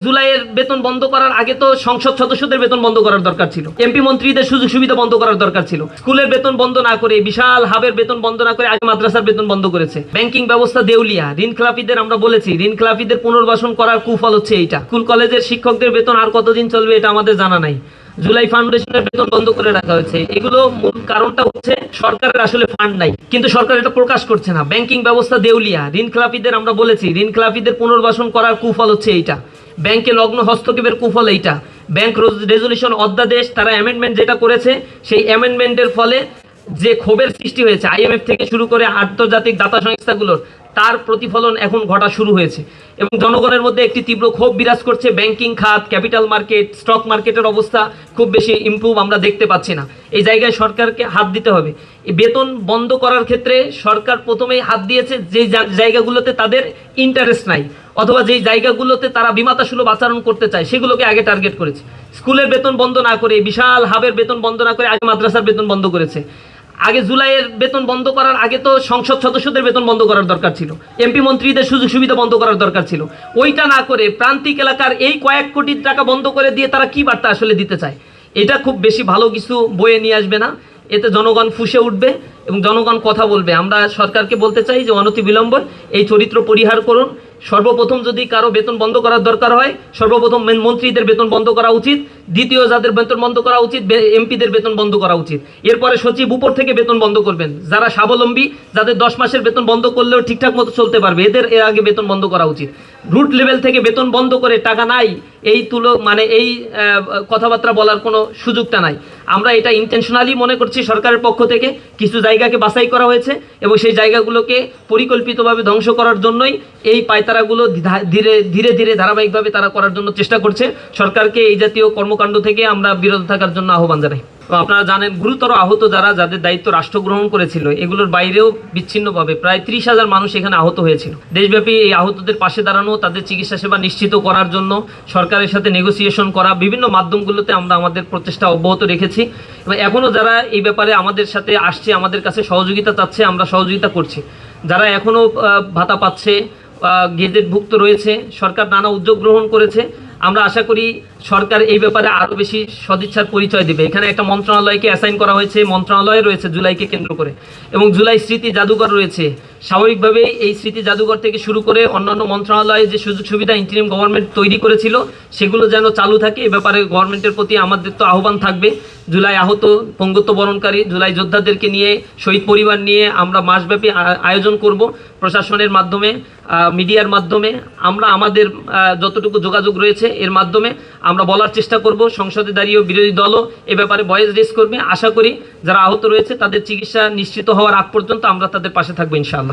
জুলাইয়ের বেতন বন্ধ করার আগে তো সংসদ সদস্যদের বেতন বন্ধ করার দরকার ছিল, এমপি মন্ত্রীদের সুযোগ সুবিধা বন্ধ করার দরকার ছিল। স্কুলের বেতন বন্ধ না করে, বিশাল হাবের বেতন বন্ধ না করে আগে মাদ্রাসার বেতন বন্ধ করেছে। ব্যাংকিং ব্যবস্থা দেউলিয়া, ঋণ খেলাপিদের আমরা বলেছি, ঋণ খেলাপিদের পুনর্বাসন করার কুফল হচ্ছে এইটা। স্কুল কলেজের শিক্ষকদের বেতন আর কতদিন চলবে এটা আমাদের জানা নাই। জুলাই ফাউন্ডেশনের বেতন বন্ধ করে রাখা হয়েছে। এগুলো মূল কারণটা হচ্ছে সরকারের আসলে ফান্ড নাই, কিন্তু সরকার এটা প্রকাশ করছে না। ব্যাংকিং ব্যবস্থা দেউলিয়া, ঋণ খেলাপিদের আমরা বলেছি, ঋণ খেলাপিদের পুনর্বাসন করার কুফল হচ্ছে এইটা। ব্যাংকে লগ্ন হস্তক্ষেপের কুফল এইটা। ব্যাংক রেজলিউশন অধ্যাদেশ তারা অ্যামেন্ডমেন্ট যেটা করেছে, সেই অ্যামেন্ডমেন্টের ফলে যে ক্ষোভের সৃষ্টি হয়েছে আইএমএফ থেকে শুরু করে আন্তর্জাতিক দাতা সংস্থাগুলোর, তার প্রতিফলন এখন ঘটা শুরু হয়েছে এবং জনগণের মধ্যে একটি তীব্র ক্ষোভ বিরাজ করছে। ব্যাংকিং খাত, ক্যাপিটাল মার্কেট, স্টক মার্কেটের অবস্থা খুব বেশি ইমপ্রুভ আমরা দেখতে পাচ্ছি না। এই জায়গায় সরকারকে হাত দিতে হবে। এই বেতন বন্ধ করার ক্ষেত্রে সরকার প্রথমেই হাত দিয়েছে যে জায়গাগুলোতে তাদের ইন্টারেস্ট নাই, অথবা যেই জায়গাগুলোতে তারা বিমাতা সুলভ আচরণ করতে চায় সেগুলোকে আগে টার্গেট করেছে। স্কুলের বেতন বন্ধ না করে, বিশাল হাবের বেতন বন্ধ না করে আগে মাদ্রাসার বেতন বন্ধ করেছে। আগে জুলাইয়ের বেতন বন্ধ করার আগে তো সংসদ সদস্যদের বেতন বন্ধ করার দরকার ছিল, এমপি মন্ত্রীদের সুযোগ সুবিধা বন্ধ করার দরকার ছিল। ওইটা না করে প্রান্তিক এলাকার এই কয়েক কোটি টাকা বন্ধ করে দিয়ে তারা কি বার্তা আসলে দিতে চায়, এটা খুব বেশি ভালো কিছু বয়ে নিয়ে আসবে না। এতে জনগণ ফুঁসে উঠবে এবং জনগণ কথা বলবে। আমরা সরকারকে বলতে চাই যে অনতিবিলম্ব এই চরিত্র পরিহার করুন। সর্বপ্রথম যদি কারো বেতন বন্ধ করার দরকার হয়, সর্বপ্রথম মন্ত্রীদের বেতন বন্ধ করা উচিত। দ্বিতীয় যাদের বেতন বন্ধ করা উচিত, এমপিদের বেতন বন্ধ করা উচিত। এরপরে সচিব উপর থেকে বেতন বন্ধ করবেন। যারা স্বাবলম্বী, যাদের 10 মাসের বেতন বন্ধ করলেও ঠিকঠাক মতো চলতে পারবে, এদের এর আগে বেতন বন্ধ করা উচিত। রুট লেভেল থেকে বেতন বন্ধ করে টাকা নাই এই এই কথাবার্তা বলার কোনো সুযোগটা নাই। আমরা এটা ইন্টেনশনালি মনে করছি সরকারের পক্ষ থেকে কিছু জায়গাকে বাছাই করা হয়েছে এবং সেই জায়গাগুলোকে পরিকল্পিতভাবে ধ্বংস করার জন্যই এই পায়তারাগুলো ধীরে ধীরে ধীরে ধারাবাহিকভাবে তারা করার জন্য চেষ্টা করছে। সরকারকে এই জাতীয় কর্মকাণ্ড থেকে আমরা বিরত থাকার জন্য আহ্বান জানাই। আপনারা জানেন গুরুতর আহত যারা, যাদের দায়িত্ব রাষ্ট্র গ্রহণ করেছিল, এগুলোর বাইরেও বিচ্ছিন্নভাবে প্রায় 30,000 মানুষ এখানে আহত হয়েছিল। দেশব্যাপী এই আহতদের পাশে দাঁড়ানো, তাদের চিকিৎসা সেবা নিশ্চিত করার জন্য সরকারের সাথে নেগোসিয়েশন করা, বিভিন্ন মাধ্যমগুলোতে আমরা আমাদের প্রচেষ্টা অব্যাহত রেখেছি এবং এখনও যারা এই ব্যাপারে আমাদের সাথে আসছে, আমাদের কাছে সহযোগিতা চাচ্ছে, আমরা সহযোগিতা করছি। যারা এখনও ভাতা পাচ্ছে, গেজেটভুক্ত রয়েছে, সরকার নানা উদ্যোগ গ্রহণ করেছে। আমরা আশা করি সরকার এই ব্যাপারে আরও বেশি সদিচ্ছার পরিচয় দেবে। এখানে একটা মন্ত্রণালয়কে অ্যাসাইন করা হয়েছে, মন্ত্রণালয় রয়েছে জুলাইকে কেন্দ্র করে, এবং জুলাই স্মৃতি জাদুঘর রয়েছে। স্বাভাবিকভাবেই এই স্মৃতি জাদুঘর থেকে শুরু করে অন্যান্য মন্ত্রণালয়ে যে সুযোগ সুবিধা ইন্টারিম গভর্নমেন্ট তৈরি করেছিল সেগুলো যেন চালু থাকে, এ ব্যাপারে গভর্নমেন্টের প্রতি আমাদের তো আহ্বান থাকবে। জুলাই আহত, পঙ্গুত্ব বরণকারী জুলাই যোদ্ধাদেরকে নিয়ে, শহীদ পরিবার নিয়ে আমরা মাসব্যাপী আয়োজন করব। প্রশাসনের মাধ্যমে, মিডিয়ার মাধ্যমে, আমরা আমাদের যতটুকু যোগাযোগ রয়েছে এর মাধ্যমে আমরা বলার চেষ্টা করব। সংসদে দাঁড়িয়েও বিরোধী দলও এ ব্যাপারে ভয়েস রেজ করবে। আশা করি যারা আহত রয়েছে তাদের চিকিৎসা নিশ্চিত হওয়ার আগ পর্যন্ত আমরা তাদের পাশে থাকবো ইনশাআল্লাহ।